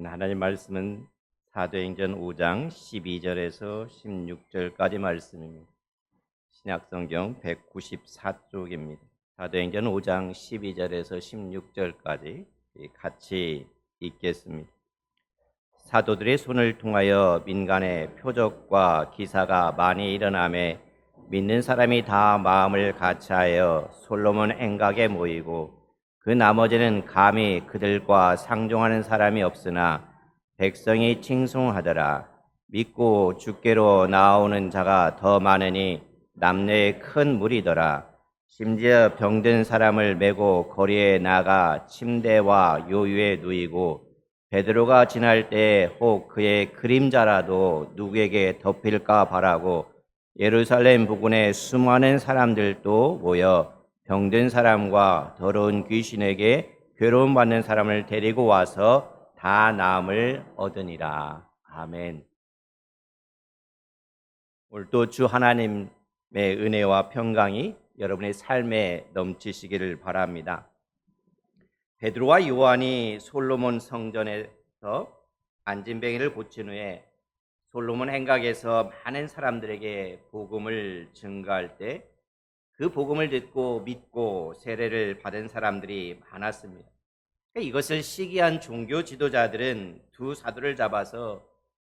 하나님 말씀은 사도행전 5장 12절에서 16절까지 말씀입니다. 신약성경 194쪽입니다. 사도행전 5장 12절에서 16절까지 같이 읽겠습니다. 사도들의 손을 통하여 민간의 표적과 기사가 많이 일어나매 믿는 사람이 다 마음을 같이하여 솔로몬 행각에 모이고 그 나머지는 감히 그들과 상종하는 사람이 없으나 백성이 칭송하더라. 믿고 주께로 나오는 자가 더 많으니 남녀의 큰 무리더라. 심지어 병든 사람을 메고 거리에 나가 침대와 요유에 누이고 베드로가 지날 때 혹 그의 그림자라도 누구에게 덮일까 바라고 예루살렘 부근에 수많은 사람들도 모여 병든 사람과 더러운 귀신에게 괴로움 받는 사람을 데리고 와서 다 나음을 얻으니라. 아멘. 오늘도 주 하나님의 은혜와 평강이 여러분의 삶에 넘치시기를 바랍니다. 베드로와 요한이 솔로몬 성전에서 안진뱅이를 고친 후에 솔로몬 행각에서 많은 사람들에게 복음을 증거할 때 그 복음을 듣고 믿고 세례를 받은 사람들이 많았습니다. 이것을 시기한 종교 지도자들은 두 사도를 잡아서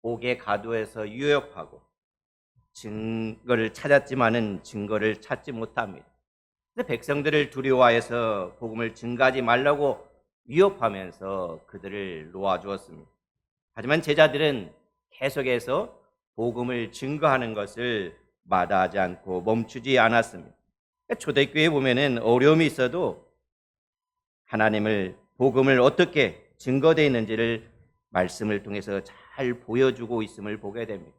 옥에 가두어서 유혹하고 증거를 찾았지만은 증거를 찾지 못합니다. 그래서 백성들을 두려워해서 복음을 증거하지 말라고 위협하면서 그들을 놓아주었습니다. 하지만 제자들은 계속해서 복음을 증거하는 것을 마다하지 않고 멈추지 않았습니다. 초대교회에 보면은 어려움이 있어도 하나님을 복음을 어떻게 증거되어 있는지를 말씀을 통해서 잘 보여주고 있음을 보게 됩니다.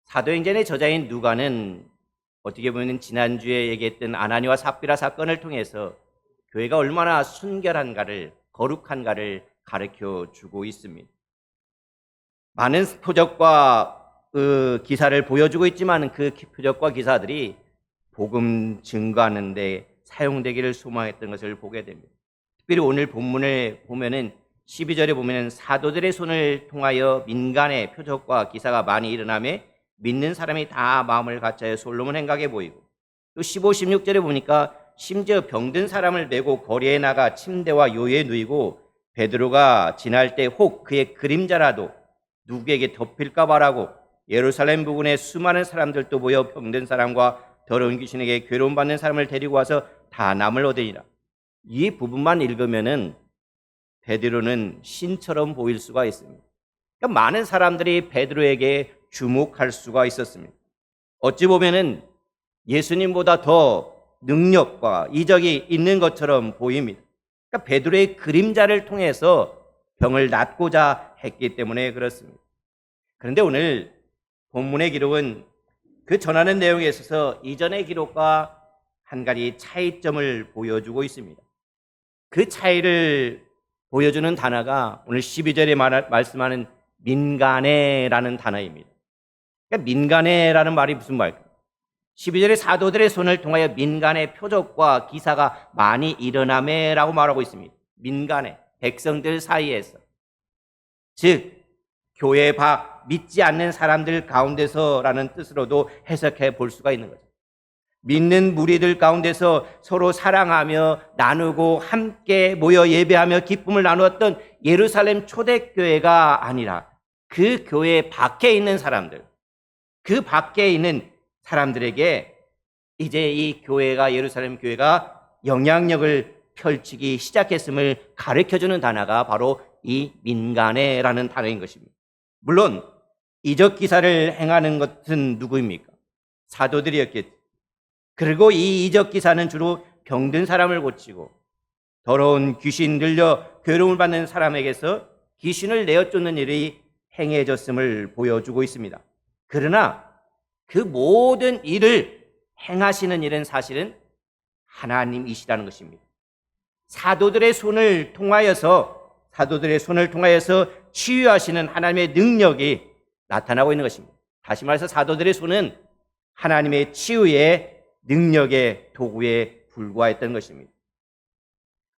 사도행전의 저자인 누가는 어떻게 보면 지난주에 얘기했던 아나니와 삽비라 사건을 통해서 교회가 얼마나 순결한가를, 거룩한가를 가르쳐 주고 있습니다. 많은 표적과 그 기사를 보여주고 있지만 그 표적과 기사들이 복음 증거하는 데 사용되기를 소망했던 것을 보게 됩니다. 특별히 오늘 본문을 보면은 12절에 보면은 사도들의 손을 통하여 민간의 표적과 기사가 많이 일어나며 믿는 사람이 다 마음을 같이하여 솔로몬 행각에 모이고, 또 15, 16절에 보니까 심지어 병든 사람을 메고 거리에 나가 침대와 요에 누이고 베드로가 지날 때 혹 그의 그림자라도 누구에게 덮일까 바라고 예루살렘 부근에 수많은 사람들도 모여 병든 사람과 더러운 귀신에게 괴로움 받는 사람을 데리고 와서 다 남을 얻으니라. 이 부분만 읽으면은 베드로는 신처럼 보일 수가 있습니다. 그러니까 많은 사람들이 베드로에게 주목할 수가 있었습니다. 어찌 보면은 예수님보다 더 능력과 이적이 있는 것처럼 보입니다. 그러니까 베드로의 그림자를 통해서 병을 낫고자 했기 때문에 그렇습니다. 그런데 오늘 본문의 기록은 그 전하는 내용에 있어서 이전의 기록과 한 가지 차이점을 보여주고 있습니다. 그 차이를 보여주는 단어가 오늘 12절에 말씀하는 민간해라는 단어입니다. 그러니까 민간해라는 말이 무슨 말일까요? 12절에 사도들의 손을 통하여 민간의 표적과 기사가 많이 일어나매라고 말하고 있습니다. 민간해, 백성들 사이에서. 즉 교회 밖 믿지 않는 사람들 가운데서라는 뜻으로도 해석해 볼 수가 있는 거죠. 믿는 무리들 가운데서 서로 사랑하며 나누고 함께 모여 예배하며 기쁨을 나누었던 예루살렘 초대교회가 아니라 그 교회 밖에 있는 사람들, 그 밖에 있는 사람들에게 이제 이 교회가, 예루살렘 교회가 영향력을 펼치기 시작했음을 가르쳐주는 단어가 바로 이 민간해라는 단어인 것입니다. 물론 이적 기사를 행하는 것은 누구입니까? 사도들이었겠죠. 그리고 이 이적 기사는 주로 병든 사람을 고치고 더러운 귀신 들려 괴로움을 받는 사람에게서 귀신을 내어 쫓는 일이 행해졌음을 보여주고 있습니다. 그러나 그 모든 일을 행하시는 일은 사실은 하나님이시라는 것입니다. 사도들의 손을 통하여서 치유하시는 하나님의 능력이 나타나고 있는 것입니다. 다시 말해서 사도들의 손은 하나님의 치유의 능력의 도구에 불과했던 것입니다.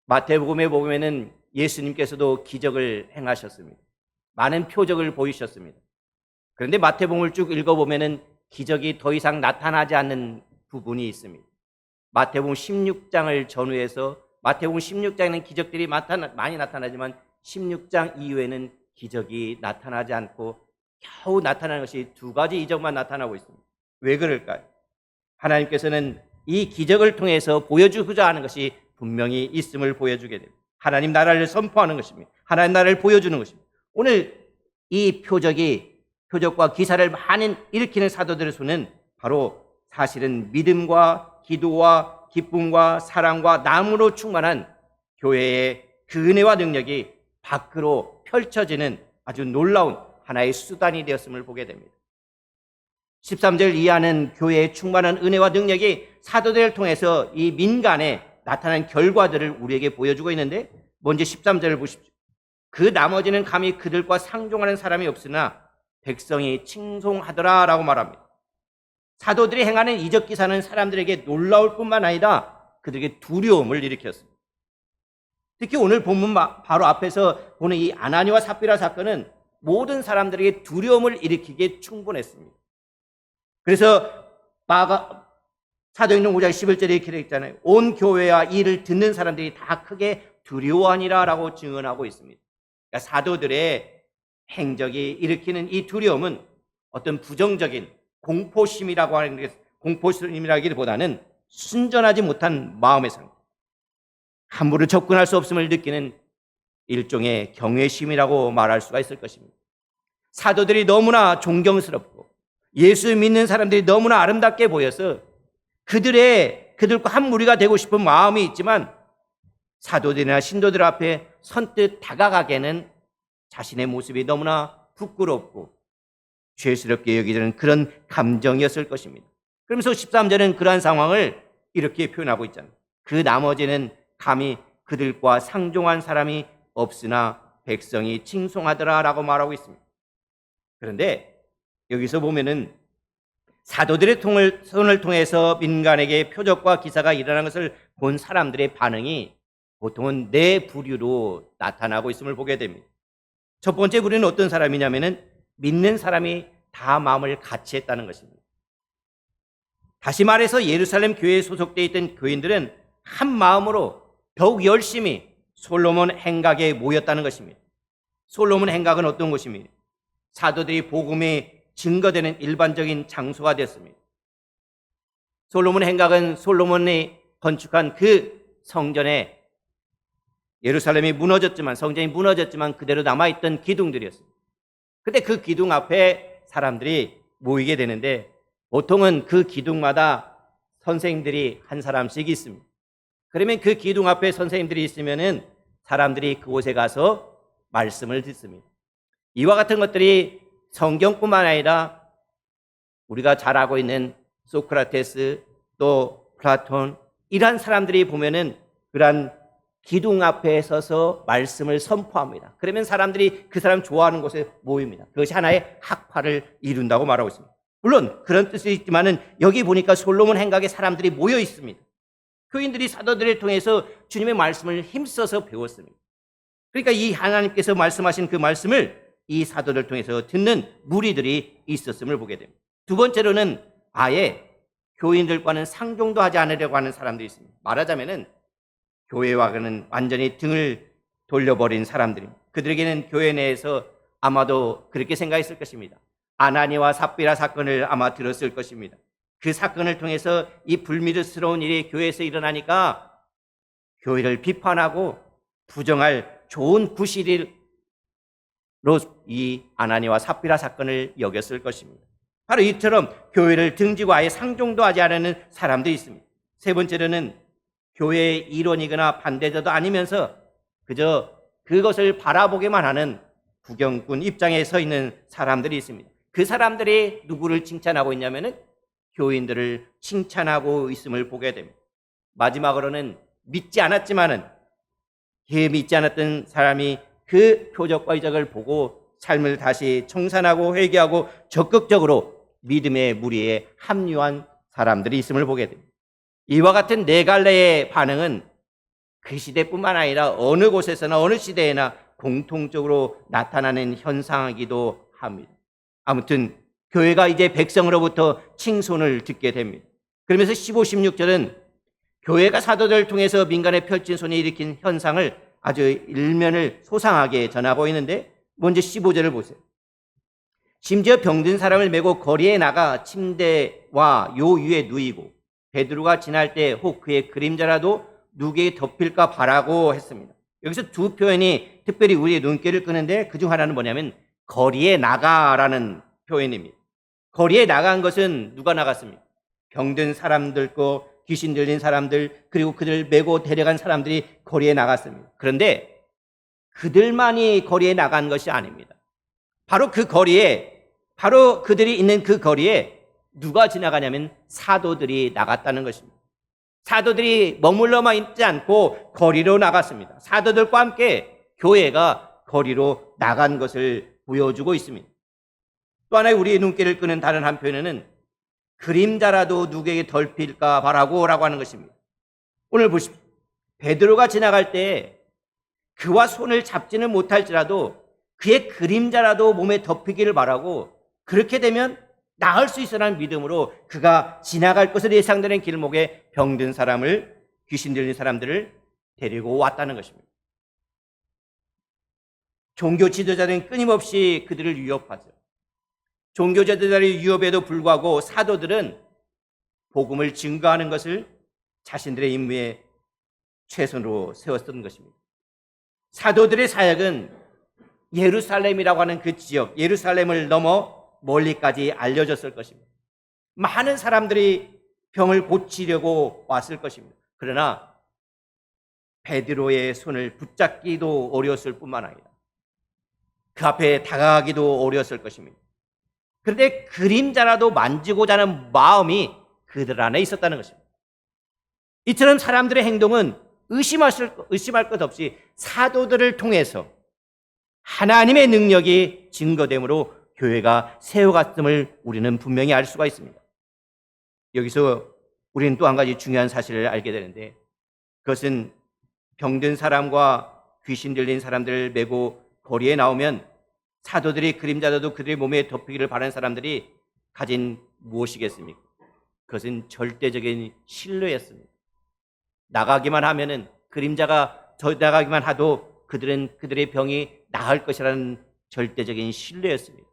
마태복음에 보면은 예수님께서도 기적을 행하셨습니다. 많은 표적을 보이셨습니다. 그런데 마태복음을 쭉 읽어보면은 기적이 더 이상 나타나지 않는 부분이 있습니다. 마태복음 16장을 전후해서 마태복음 16장에는 기적들이 많이 나타나지만 16장 이후에는 기적이 나타나지 않고 겨우 나타나는 것이 두 가지 이적만 나타나고 있습니다. 왜 그럴까요? 하나님께서는 이 기적을 통해서 보여주고자 하는 것이 분명히 있음을 보여주게 됩니다. 하나님 나라를 선포하는 것입니다. 하나님 나라를 보여주는 것입니다. 오늘 이 표적과 기사를 많이 일으키는 사도들의 수는 바로 사실은 믿음과 기도와 기쁨과 사랑과 나음으로 충만한 교회의 그 은혜와 능력이 밖으로 펼쳐지는 아주 놀라운 하나의 수단이 되었음을 보게 됩니다. 13절 이하는 교회의 충만한 은혜와 능력이 사도들을 통해서 이 민간에 나타난 결과들을 우리에게 보여주고 있는데, 먼저 13절을 보십시오. 그 나머지는 감히 그들과 상종하는 사람이 없으나 백성이 칭송하더라 라고 말합니다. 사도들이 행하는 이적 기사는 사람들에게 놀라울 뿐만 아니라 그들에게 두려움을 일으켰습니다. 특히 오늘 본문 바로 앞에서 보는 이 아나니와 삽비라 사건은 모든 사람들에게 두려움을 일으키기에 충분했습니다. 그래서 사도행전 5장 11절에 이렇게 되어 있잖아요. 온 교회와 이를 듣는 사람들이 다 크게 두려워하니라 라고 증언하고 있습니다. 그러니까 사도들의 행적이 일으키는 이 두려움은 어떤 부정적인 공포심이라고 하는 게, 공포심이라기보다는 순전하지 못한 마음의 상태, 함부로 접근할 수 없음을 느끼는 일종의 경외심이라고 말할 수가 있을 것입니다. 사도들이 너무나 존경스럽고 예수 믿는 사람들이 너무나 아름답게 보여서 그들과 한 무리가 되고 싶은 마음이 있지만 사도들이나 신도들 앞에 선뜻 다가가기에는 자신의 모습이 너무나 부끄럽고 죄스럽게 여기는 그런 감정이었을 것입니다. 그러면서 13절은 그러한 상황을 이렇게 표현하고 있잖아요. 그 나머지는 감히 그들과 상종한 사람이 없으나 백성이 칭송하더라 라고 말하고 있습니다. 그런데 여기서 보면은 사도들의 손을 통해서 민간에게 표적과 기사가 일어나는 것을 본 사람들의 반응이 보통은 네 부류로 나타나고 있음을 보게 됩니다. 첫 번째 부류는 어떤 사람이냐면은 믿는 사람이 다 마음을 같이 했다는 것입니다. 다시 말해서 예루살렘 교회에 소속되어 있던 교인들은 한 마음으로 더욱 열심히 솔로몬 행각에 모였다는 것입니다. 솔로몬 행각은 어떤 것입니까? 사도들이 복음이 증거되는 일반적인 장소가 됐습니다. 솔로몬 행각은 솔로몬이 건축한 그 성전에 예루살렘이 무너졌지만, 성전이 무너졌지만 그대로 남아있던 기둥들이었습니다. 그런데 그 기둥 앞에 사람들이 모이게 되는데 보통은 그 기둥마다 선생님들이 한 사람씩 있습니다. 그러면 그 기둥 앞에 선생님들이 있으면은 사람들이 그곳에 가서 말씀을 듣습니다. 이와 같은 것들이 성경뿐만 아니라 우리가 잘 알고 있는 소크라테스, 또 플라톤, 이러한 사람들이 보면은 그러한 기둥 앞에 서서 말씀을 선포합니다. 그러면 사람들이 그 사람 좋아하는 곳에 모입니다. 그것이 하나의 학파를 이룬다고 말하고 있습니다. 물론 그런 뜻이 있지만은 여기 보니까 솔로몬 행각에 사람들이 모여 있습니다. 교인들이 사도들을 통해서 주님의 말씀을 힘써서 배웠습니다. 그러니까 이 하나님께서 말씀하신 그 말씀을 이 사도를 통해서 듣는 무리들이 있었음을 보게 됩니다. 두 번째로는 아예 교인들과는 상종도 하지 않으려고 하는 사람들이 있습니다. 말하자면은 교회와는 완전히 등을 돌려버린 사람들입니다. 그들에게는 교회 내에서 아마도 그렇게 생각했을 것입니다. 아나니와 삽비라 사건을 아마 들었을 것입니다. 그 사건을 통해서 이 불미스러운 일이 교회에서 일어나니까 교회를 비판하고 부정할 좋은 구실로 이 아나니와 삽비라 사건을 여겼을 것입니다. 바로 이처럼 교회를 등지고 아예 상종도 하지 않는 사람들이 있습니다. 세 번째로는 교회의 일원이거나 반대자도 아니면서 그저 그것을 바라보기만 하는 구경꾼 입장에 서 있는 사람들이 있습니다. 그 사람들이 누구를 칭찬하고 있냐면은 교인들을 칭찬하고 있음을 보게 됩니다. 마지막으로는 믿지 않았지만은 믿지 않았던 사람이 그 표적과 이적을 보고 삶을 다시 청산하고 회개하고 적극적으로 믿음의 무리에 합류한 사람들이 있음을 보게 됩니다. 이와 같은 네 갈래의 반응은 그 시대뿐만 아니라 어느 곳에서나 어느 시대에나 공통적으로 나타나는 현상이기도 합니다. 아무튼 교회가 이제 백성으로부터 칭송을 듣게 됩니다. 그러면서 15, 16절은 교회가 사도들을 통해서 민간에 펼친 손이 일으킨 현상을 아주 일면을 소상하게 전하고 있는데, 먼저 15절을 보세요. 심지어 병든 사람을 메고 거리에 나가 침대와 요 위에 누이고 베드로가 지날 때 혹 그의 그림자라도 누구에게 덮일까 바라고 했습니다. 여기서 두 표현이 특별히 우리의 눈길을 끄는데, 그중 하나는 뭐냐면 거리에 나가라는 표현입니다. 거리에 나간 것은 누가 나갔습니까? 병든 사람들과 귀신 들린 사람들, 그리고 그들을 메고 데려간 사람들이 거리에 나갔습니다. 그런데 그들만이 거리에 나간 것이 아닙니다. 바로 그 거리에, 바로 그들이 있는 그 거리에 누가 지나가냐면 사도들이 나갔다는 것입니다. 사도들이 머물러만 있지 않고 거리로 나갔습니다. 사도들과 함께 교회가 거리로 나간 것을 보여주고 있습니다. 또 하나의 우리의 눈길을 끄는 다른 한 표현은 그림자라도 누구에게 덜필까 바라고 라고 하는 것입니다. 오늘 보십시오. 베드로가 지나갈 때 그와 손을 잡지는 못할지라도 그의 그림자라도 몸에 덮이기를 바라고, 그렇게 되면 나을 수 있어라는 믿음으로 그가 지나갈 것을 예상되는 길목에 병든 사람을, 귀신 들린 사람들을 데리고 왔다는 것입니다. 종교 지도자는 끊임없이 그들을 위협하죠. 종교 지도자의 위협에도 불구하고 사도들은 복음을 증거하는 것을 자신들의 임무에 최선으로 세웠던 것입니다. 사도들의 사역은 예루살렘이라고 하는 그 지역, 예루살렘을 넘어 멀리까지 알려졌을 것입니다. 많은 사람들이 병을 고치려고 왔을 것입니다. 그러나 베드로의 손을 붙잡기도 어려웠을 뿐만 아니라 그 앞에 다가가기도 어려웠을 것입니다. 그런데 그림자라도 만지고자 하는 마음이 그들 안에 있었다는 것입니다. 이처럼 사람들의 행동은 의심할 것 없이 사도들을 통해서 하나님의 능력이 증거됨으로 교회가 세워갔음을 우리는 분명히 알 수가 있습니다. 여기서 우리는 또 한 가지 중요한 사실을 알게 되는데, 그것은 병든 사람과 귀신 들린 사람들을 메고 거리에 나오면 사도들이 그림자라도 그들의 몸에 덮이기를 바라는 사람들이 가진 무엇이겠습니까? 그것은 절대적인 신뢰였습니다. 나가기만 하면은, 그림자가 더 나가기만 하도 그들은 그들의 병이 나을 것이라는 절대적인 신뢰였습니다.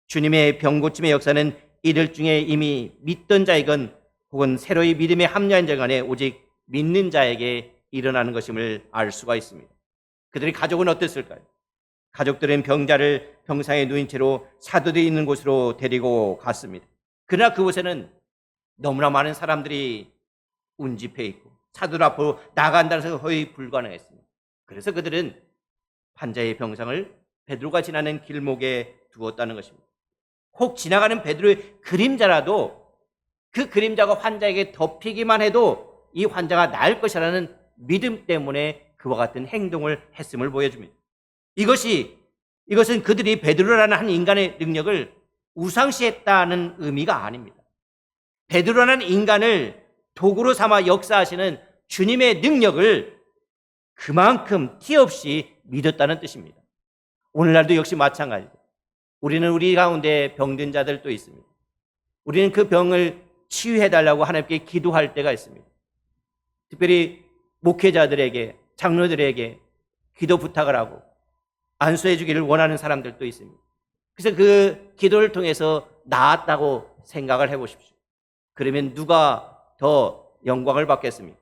주님의 병고침의 역사는 이들 중에 이미 믿던 자이건 혹은 새로이 믿음에 합류한 자 간에 오직 믿는 자에게 일어나는 것임을 알 수가 있습니다. 그들의 가족은 어땠을까요? 가족들은 병자를 병상에 누인 채로 사도들이 있는 곳으로 데리고 갔습니다. 그러나 그곳에는 너무나 많은 사람들이 운집해 있고 사도들 앞으로 나간다는 것은 거의 불가능했습니다. 그래서 그들은 환자의 병상을 베드로가 지나는 길목에 두었다는 것입니다. 혹 지나가는 베드로의 그림자라도 그 그림자가 환자에게 덮이기만 해도 이 환자가 나을 것이라는 믿음 때문에 그와 같은 행동을 했음을 보여줍니다. 이것은 그들이 베드로라는 한 인간의 능력을 우상시했다는 의미가 아닙니다. 베드로라는 인간을 도구로 삼아 역사하시는 주님의 능력을 그만큼 티 없이 믿었다는 뜻입니다. 오늘날도 역시 마찬가지입니다. 우리는 우리 가운데 병든 자들도 있습니다. 우리는 그 병을 치유해달라고 하나님께 기도할 때가 있습니다. 특별히 목회자들에게, 장로들에게 기도 부탁을 하고 안수해 주기를 원하는 사람들도 있습니다. 그래서 그 기도를 통해서 나았다고 생각을 해보십시오. 그러면 누가 더 영광을 받겠습니까?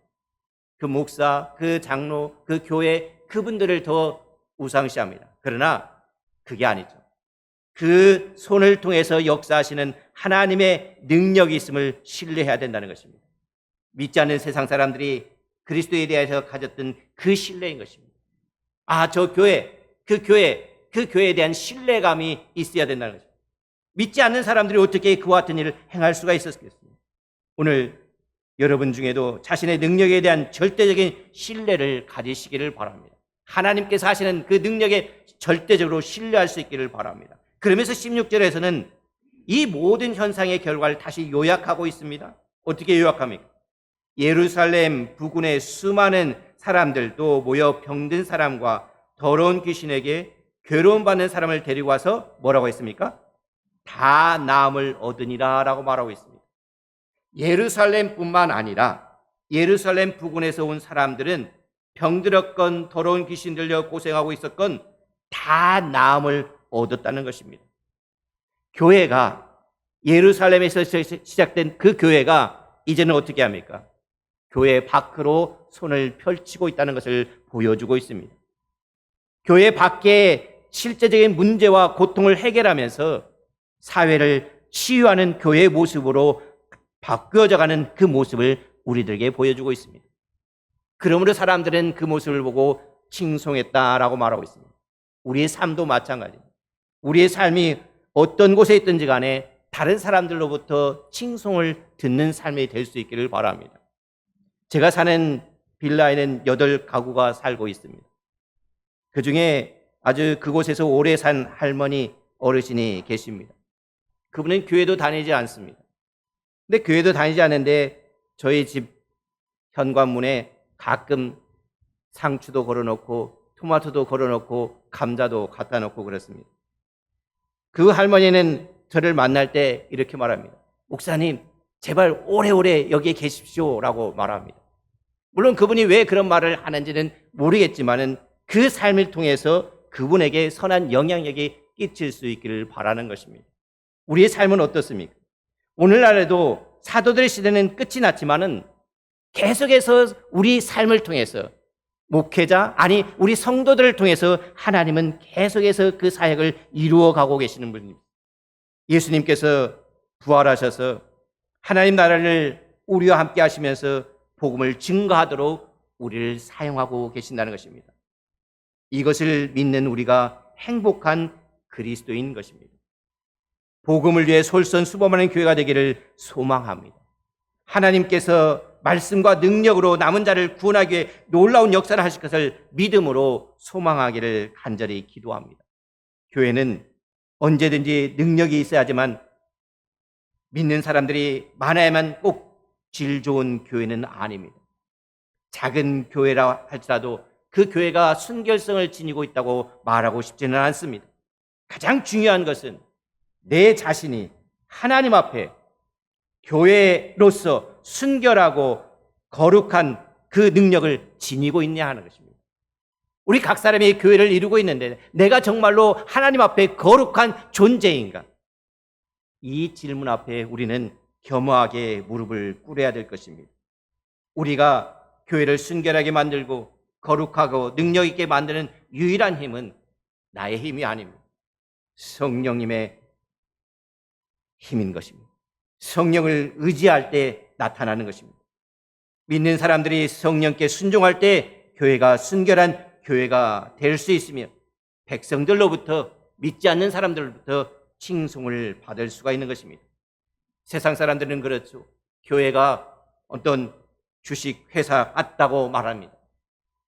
그 목사, 그 장로, 그 교회, 그분들을 더 우상시합니다. 그러나 그게 아니죠. 그 손을 통해서 역사하시는 하나님의 능력이 있음을 신뢰해야 된다는 것입니다. 믿지 않는 세상 사람들이 그리스도에 대해서 가졌던 그 신뢰인 것입니다. 저 교회, 그 교회에 대한 신뢰감이 있어야 된다는 것입니다. 믿지 않는 사람들이 어떻게 그와 같은 일을 행할 수가 있었겠습니까? 오늘 여러분 중에도 자신의 능력에 대한 절대적인 신뢰를 가지시기를 바랍니다. 하나님께서 하시는 그 능력에 절대적으로 신뢰할 수 있기를 바랍니다. 그러면서 16절에서는 이 모든 현상의 결과를 다시 요약하고 있습니다. 어떻게 요약합니까? 예루살렘 부근의 수많은 사람들도 모여 병든 사람과 더러운 귀신에게 괴로움 받는 사람을 데리고 와서 뭐라고 했습니까? 다 나음을 얻으니라 라고 말하고 있습니다. 예루살렘뿐만 아니라 예루살렘 부근에서 온 사람들은 병들었건 더러운 귀신 들려 고생하고 있었건 다 나음을 얻었다는 것입니다. 교회가 예루살렘에서 시작된 그 교회가 이제는 어떻게 합니까? 교회 밖으로 손을 펼치고 있다는 것을 보여주고 있습니다. 교회 밖에 실제적인 문제와 고통을 해결하면서 사회를 치유하는 교회의 모습으로 바뀌어져가는 그 모습을 우리들에게 보여주고 있습니다. 그러므로 사람들은 그 모습을 보고 칭송했다라고 말하고 있습니다. 우리의 삶도 마찬가지입니다. 우리의 삶이 어떤 곳에 있든지 간에 다른 사람들로부터 칭송을 듣는 삶이 될 수 있기를 바랍니다. 제가 사는 빌라에는 8가구가 살고 있습니다. 그 중에 아주 그곳에서 오래 산 할머니 어르신이 계십니다. 그분은 교회도 다니지 않습니다. 근데 교회도 다니지 않는데 저희 집 현관문에 가끔 상추도 걸어놓고 토마토도 걸어놓고 감자도 갖다 놓고 그렇습니다. 그 할머니는 저를 만날 때 이렇게 말합니다. 목사님, 제발 오래오래 여기에 계십시오 라고 말합니다. 물론 그분이 왜 그런 말을 하는지는 모르겠지만 그 삶을 통해서 그분에게 선한 영향력이 끼칠 수 있기를 바라는 것입니다. 우리의 삶은 어떻습니까? 오늘날에도 사도들의 시대는 끝이 났지만은 계속해서 우리 삶을 통해서 목회자, 아니 우리 성도들을 통해서 하나님은 계속해서 그 사역을 이루어가고 계시는 분입니다. 예수님께서 부활하셔서 하나님 나라를 우리와 함께 하시면서 복음을 증거하도록 우리를 사용하고 계신다는 것입니다. 이것을 믿는 우리가 행복한 그리스도인 것입니다. 복음을 위해 솔선수범하는 교회가 되기를 소망합니다. 하나님께서 말씀과 능력으로 남은 자를 구원하기 위해 놀라운 역사를 하실 것을 믿음으로 소망하기를 간절히 기도합니다. 교회는 언제든지 능력이 있어야지만 믿는 사람들이 많아야만 꼭 질 좋은 교회는 아닙니다. 작은 교회라 할지라도 그 교회가 순결성을 지니고 있다고 말하고 싶지는 않습니다. 가장 중요한 것은 내 자신이 하나님 앞에 교회로서 순결하고 거룩한 그 능력을 지니고 있냐 하는 것입니다. 우리 각 사람이 교회를 이루고 있는데 내가 정말로 하나님 앞에 거룩한 존재인가? 이 질문 앞에 우리는 겸허하게 무릎을 꿇어야 될 것입니다. 우리가 교회를 순결하게 만들고 거룩하고 능력 있게 만드는 유일한 힘은 나의 힘이 아닙니다. 성령님의 힘인 것입니다. 성령을 의지할 때 나타나는 것입니다. 믿는 사람들이 성령께 순종할 때 교회가 순결한 교회가 될 수 있으며 백성들로부터 믿지 않는 사람들로부터 칭송을 받을 수가 있는 것입니다. 세상 사람들은 그렇죠. 교회가 어떤 주식 회사 같다고 말합니다.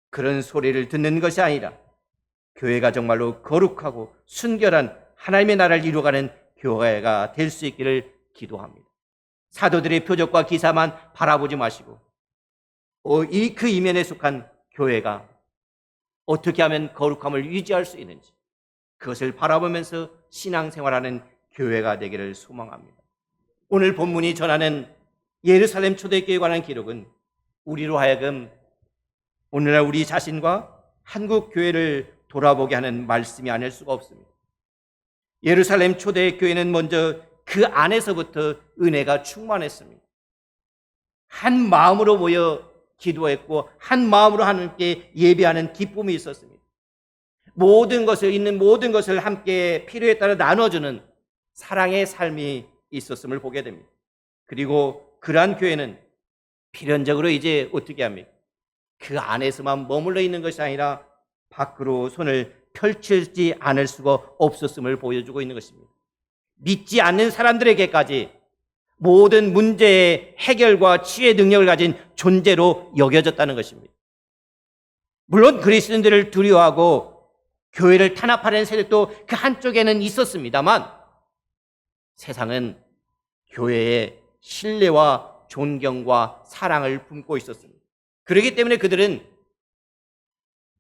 그런 소리를 듣는 것이 아니라 교회가 정말로 거룩하고 순결한 하나님의 나라를 이루어가는 교회가 될 수 있기를 기도합니다. 사도들의 표적과 기사만 바라보지 마시고 그 이면에 속한 교회가 어떻게 하면 거룩함을 유지할 수 있는지 그것을 바라보면서 신앙생활하는 교회가 되기를 소망합니다. 오늘 본문이 전하는 예루살렘 초대교회에 관한 기록은 우리로 하여금 오늘날 우리 자신과 한국 교회를 돌아보게 하는 말씀이 아닐 수가 없습니다. 예루살렘 초대교회는 먼저 그 안에서부터 은혜가 충만했습니다. 한 마음으로 모여 기도했고 한 마음으로 하나님께 예배하는 기쁨이 있었습니다. 있는 모든 것을 함께 필요에 따라 나눠주는 사랑의 삶이 있었음을 보게 됩니다. 그리고 그러한 교회는 필연적으로 이제 어떻게 합니까? 그 안에서만 머물러 있는 것이 아니라 밖으로 손을 펼치지 않을 수가 없었음을 보여주고 있는 것입니다. 믿지 않는 사람들에게까지 모든 문제의 해결과 치유의 능력을 가진 존재로 여겨졌다는 것입니다. 물론 그리스도인들을 두려워하고 교회를 탄압하는 세력도 그 한쪽에는 있었습니다만 세상은 교회에 신뢰와 존경과 사랑을 품고 있었습니다. 그렇기 때문에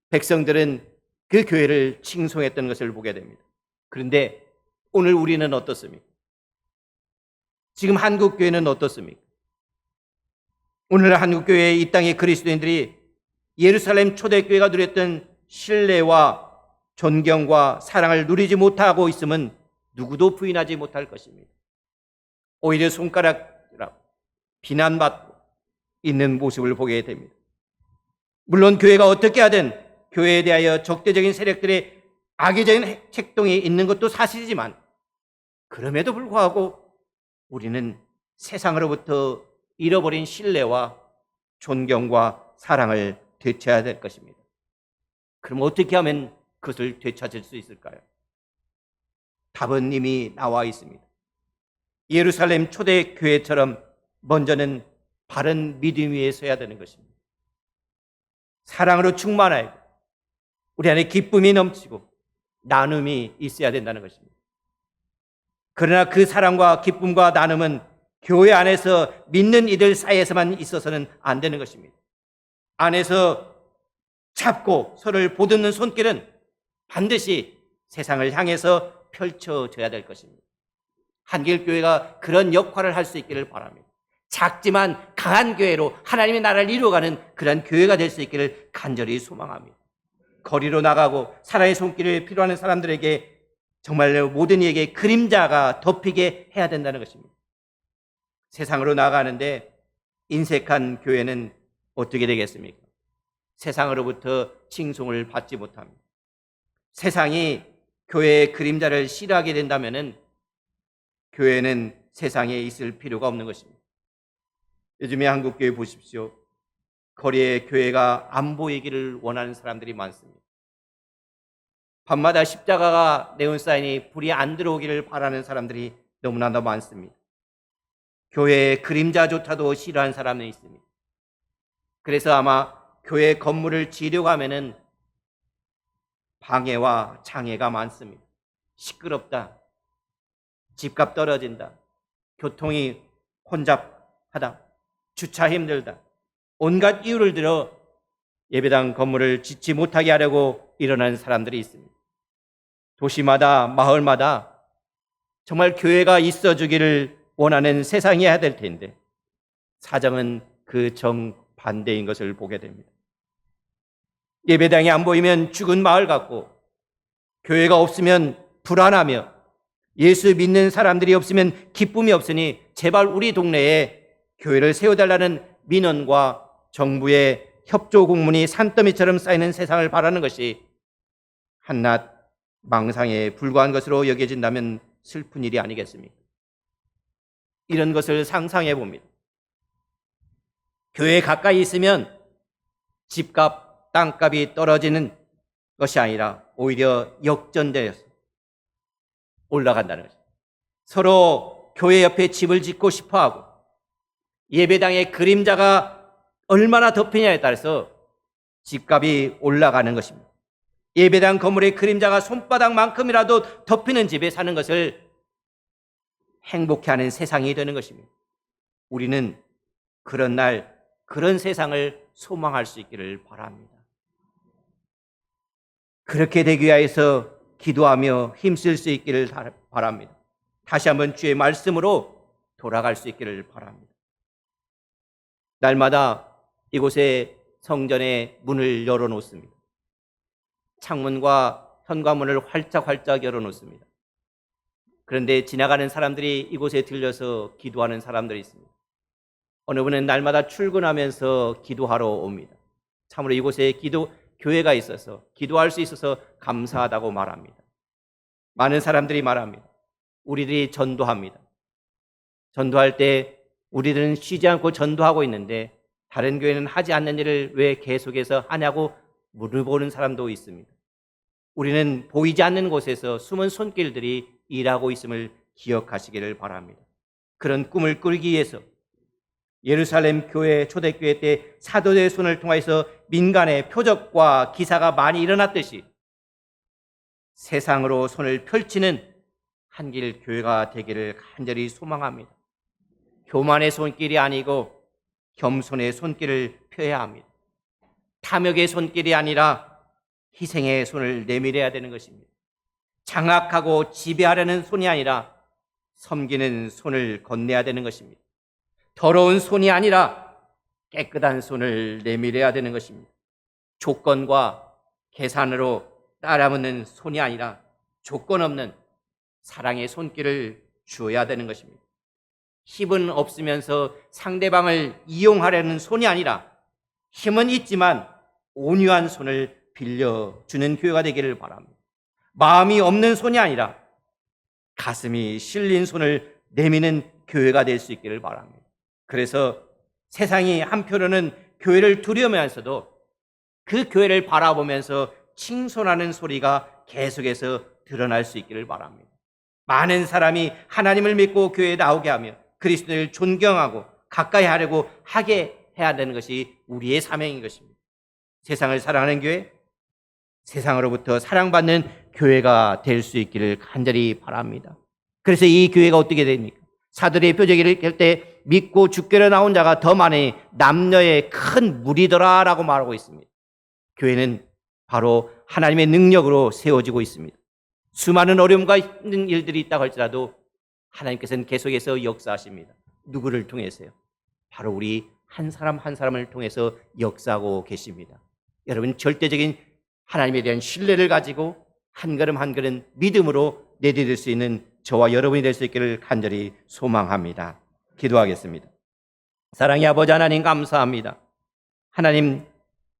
백성들은 그 교회를 칭송했던 것을 보게 됩니다. 그런데 오늘 우리는 어떻습니까? 지금 한국 교회는 어떻습니까? 오늘 한국 교회 이 땅의 그리스도인들이 예루살렘 초대교회가 누렸던 신뢰와 존경과 사랑을 누리지 못하고 있음은 누구도 부인하지 못할 것입니다. 오히려 손가락으로 비난받고 있는 모습을 보게 됩니다. 물론 교회가 어떻게 하든 교회에 대하여 적대적인 세력들의 악의적인 책동이 있는 것도 사실이지만 그럼에도 불구하고 우리는 세상으로부터 잃어버린 신뢰와 존경과 사랑을 되찾아야 될 것입니다. 그럼 어떻게 하면 그것을 되찾을 수 있을까요? 답은 이미 나와 있습니다. 예루살렘 초대교회처럼 먼저는 바른 믿음 위에 서야 되는 것입니다. 사랑으로 충만하고 우리 안에 기쁨이 넘치고 나눔이 있어야 된다는 것입니다. 그러나 그 사랑과 기쁨과 나눔은 교회 안에서 믿는 이들 사이에서만 있어서는 안 되는 것입니다. 안에서 잡고 서로를 보듬는 손길은 반드시 세상을 향해서 펼쳐져야 될 것입니다. 한길교회가 그런 역할을 할 수 있기를 바랍니다. 작지만 강한 교회로 하나님의 나라를 이루어가는 그런 교회가 될 수 있기를 간절히 소망합니다. 거리로 나가고 사랑의 손길을 필요하는 사람들에게 정말로 모든 이에게 그림자가 덮이게 해야 된다는 것입니다. 세상으로 나가는데 인색한 교회는 어떻게 되겠습니까? 세상으로부터 칭송을 받지 못합니다. 세상이 교회의 그림자를 싫어하게 된다면 교회는 세상에 있을 필요가 없는 것입니다. 요즘에 한국교회 보십시오. 거리에 교회가 안 보이기를 원하는 사람들이 많습니다. 밤마다 십자가가 네온사인이 불이 안 들어오기를 바라는 사람들이 너무나 많습니다. 교회의 그림자조차도 싫어하는 사람은 있습니다. 그래서 아마 교회 건물을 지으려고 하면은 방해와 장애가 많습니다. 시끄럽다, 집값 떨어진다, 교통이 혼잡하다, 주차 힘들다, 온갖 이유를 들어 예배당 건물을 짓지 못하게 하려고 일어나는 사람들이 있습니다. 도시마다 마을마다 정말 교회가 있어주기를 원하는 세상이어야 될 텐데 사정은 그 정반대인 것을 보게 됩니다. 예배당이 안 보이면 죽은 마을 같고 교회가 없으면 불안하며 예수 믿는 사람들이 없으면 기쁨이 없으니 제발 우리 동네에 교회를 세워달라는 민원과 정부의 협조 공문이 산더미처럼 쌓이는 세상을 바라는 것이 한낱 망상에 불과한 것으로 여겨진다면 슬픈 일이 아니겠습니까? 이런 것을 상상해 봅니다. 교회에 가까이 있으면 집값, 땅값이 떨어지는 것이 아니라 오히려 역전되어서 올라간다는 것입니다. 서로 교회 옆에 집을 짓고 싶어하고 예배당의 그림자가 얼마나 덮이냐에 따라서 집값이 올라가는 것입니다. 예배당 건물의 그림자가 손바닥만큼이라도 덮이는 집에 사는 것을 행복해하는 세상이 되는 것입니다. 우리는 그런 날, 그런 세상을 소망할 수 있기를 바랍니다. 그렇게 되기 위해서 기도하며 힘쓸 수 있기를 바랍니다. 다시 한번 주의 말씀으로 돌아갈 수 있기를 바랍니다. 날마다 이곳에 성전의 문을 열어놓습니다. 창문과 현관문을 활짝활짝 열어놓습니다. 그런데 지나가는 사람들이 이곳에 들려서 기도하는 사람들이 있습니다. 어느 분은 날마다 출근하면서 기도하러 옵니다. 참으로 이곳에 교회가 있어서 기도할 수 있어서 감사하다고 말합니다. 많은 사람들이 말합니다. 우리들이 전도합니다. 전도할 때 우리들은 쉬지 않고 전도하고 있는데 다른 교회는 하지 않는 일을 왜 계속해서 하냐고 물어보는 사람도 있습니다. 우리는 보이지 않는 곳에서 숨은 손길들이 일하고 있음을 기억하시기를 바랍니다. 그런 꿈을 꾸기 위해서 예루살렘 교회 초대교회 때 사도의 손을 통해서 민간의 표적과 기사가 많이 일어났듯이 세상으로 손을 펼치는 한길 교회가 되기를 간절히 소망합니다. 교만의 손길이 아니고 겸손의 손길을 펴야 합니다. 탐욕의 손길이 아니라 희생의 손을 내밀어야 되는 것입니다. 장악하고 지배하려는 손이 아니라 섬기는 손을 건네야 되는 것입니다. 더러운 손이 아니라 깨끗한 손을 내밀어야 되는 것입니다. 조건과 계산으로 따라붙는 손이 아니라 조건 없는 사랑의 손길을 주어야 되는 것입니다. 힘은 없으면서 상대방을 이용하려는 손이 아니라 힘은 있지만 온유한 손을 빌려주는 교회가 되기를 바랍니다. 마음이 없는 손이 아니라 가슴이 실린 손을 내미는 교회가 될 수 있기를 바랍니다. 그래서 세상이 한편으로는 교회를 두려워하면서도 그 교회를 바라보면서 칭송하는 소리가 계속해서 드러날 수 있기를 바랍니다. 많은 사람이 하나님을 믿고 교회에 나오게 하며 그리스도를 존경하고 가까이 하려고 하게 해야 되는 것이 우리의 사명인 것입니다. 세상을 사랑하는 교회, 세상으로부터 사랑받는 교회가 될 수 있기를 간절히 바랍니다. 그래서 이 교회가 어떻게 됩니까? 사도의 표적을 할 때 믿고 주께로 나온 자가 더 많으니 남녀의 큰 무리더라라고 말하고 있습니다. 교회는 바로 하나님의 능력으로 세워지고 있습니다. 수많은 어려움과 힘든 일들이 있다고 할지라도 하나님께서는 계속해서 역사하십니다. 누구를 통해서요? 바로 우리 한 사람 한 사람을 통해서 역사하고 계십니다. 여러분, 절대적인 하나님에 대한 신뢰를 가지고 한 걸음 한 걸음 믿음으로 내디딜 수 있는 저와 여러분이 될 수 있기를 간절히 소망합니다. 기도하겠습니다. 사랑의 아버지 하나님, 감사합니다. 하나님,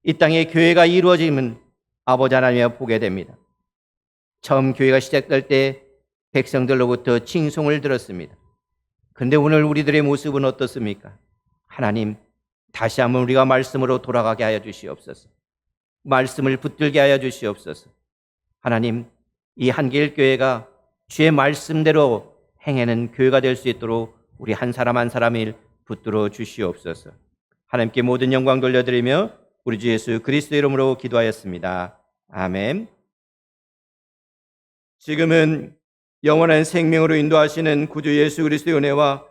이 땅에 교회가 이루어지면 아버지 하나님을 보게 됩니다. 처음 교회가 시작될 때 백성들로부터 칭송을 들었습니다. 그런데 오늘 우리들의 모습은 어떻습니까? 하나님, 다시 한번 우리가 말씀으로 돌아가게 하여 주시옵소서. 말씀을 붙들게 하여 주시옵소서. 하나님, 이 한길교회가 주의 말씀대로 행하는 교회가 될 수 있도록 우리 한 사람 한 사람을 붙들어 주시옵소서. 하나님께 모든 영광 돌려드리며 우리 주 예수 그리스도 이름으로 기도하였습니다. 아멘. 지금은 영원한 생명으로 인도하시는 구주 예수 그리스도의 은혜와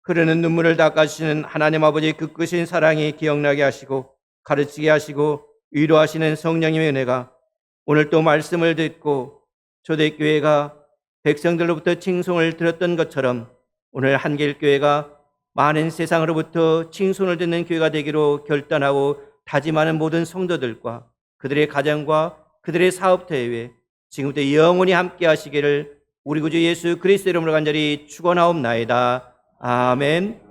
흐르는 눈물을 닦아주시는 하나님 아버지의 그 크신 사랑이 기억나게 하시고 가르치게 하시고 위로하시는 성령님의 은혜가 오늘 또 말씀을 듣고 초대교회가 백성들로부터 칭송을 들었던 것처럼 오늘 한길교회가 많은 세상으로부터 칭송을 듣는 교회가 되기로 결단하고 다짐하는 모든 성도들과 그들의 가정과 그들의 사업터에 위해 지금부터 영원히 함께 하시기를 우리 구주 예수 그리스도 이름으로 간절히 축원하옵나이다. 아멘.